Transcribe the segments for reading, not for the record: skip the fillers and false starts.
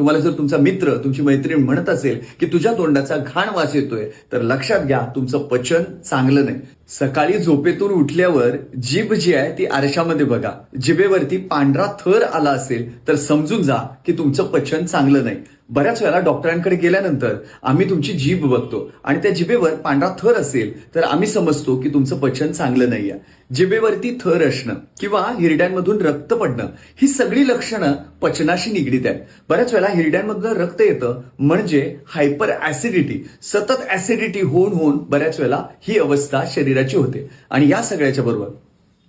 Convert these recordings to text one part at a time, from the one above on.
तुम्हाला जर तुमचा मित्र, तुमची मैत्रीण म्हणत असेल की तुझ्या तोंडाचा घाण वास येतोय, तर लक्षात घ्या तुमचं पचन चांगलं नाही. सकाळी झोपेतून उठल्यावर जीभ जी आहे ती आरशामध्ये बघा. जिभेवरती पांढरा थर आला असेल तर समजून जा की तुमचं पचन चांगलं नाही. बऱ्याच वेळेला डॉक्टरांकडे गेल्यानंतर आम्ही तुमची जीभ बघतो आणि त्या जिभेवर पांढरा थर असेल तर आम्ही समजतो की तुमचं पचन चांगलं नाहीये. जिभेवरती थर असणं किंवा हिरड्यांमधून रक्त पडणं ही सगळी लक्षणं पचनाशी निगडीत आहेत. बऱ्याच वेळेला हिरड्यांमधून रक्त येतं म्हणजे हायपर ऍसिडिटी, सतत ऍसिडिटी होऊन होऊन बऱ्याच वेळेला ही अवस्था शरीराची होते. आणि या सगळ्याच्या बरोबर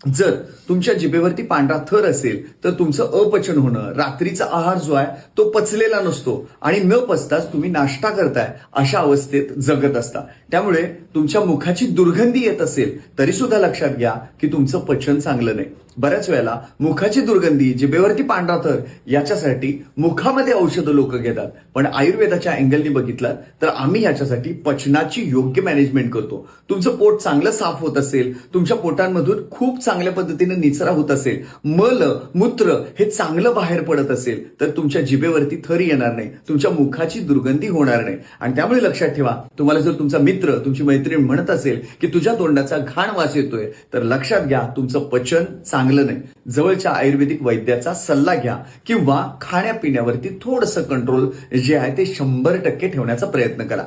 जर तुमच्या जिभेवरती पांढरा थर असेल तर तुमचं अपचन होणं, रात्रीचा आहार जो आहे तो पचलेला नसतो आणि न पचताच तुम्ही नाश्ता करताय अशा अवस्थेत जगत असता. त्यामुळे तुमच्या मुखाची दुर्गंधी येत असेल तरी सुद्धा लक्षात घ्या की तुमचं पचन चांगलं नाही. बऱ्याच वेळेला मुखाची दुर्गंधी, जिभेवरती पांढरा थर याच्यासाठी मुखामध्ये औषधं लोक घेतात, पण आयुर्वेदाच्या अँगलनी बघितलं तर आम्ही याच्यासाठी पचनाची योग्य मॅनेजमेंट करतो. तुमचं पोट चांगलं साफ होत असेल, तुमच्या पोटांमधून खूप चांगल्या पद्धतीने निचरा होत असेल, मल मूत्र हे चांगलं बाहेर पडत असेल तर तुमच्या जिभेवरती थर येणार नाही, तुमच्या मुखाची दुर्गंधी होणार नाही. आणि त्यामुळे लक्षात ठेवा, तुम्हाला जर तुमचा मित्र, तुमची मैत्रीण म्हणत असेल की तुझ्या तोंडाचा घाण वास येतोय, तर लक्षात घ्या तुमचं पचन चांगलं नाही. जवळच्या आयुर्वेदिक वैद्याचा सल्ला घ्या किंवा खाण्यापिण्यावरती थोडंसं कंट्रोल जे आहे ते 100% ठेवण्याचा प्रयत्न करा.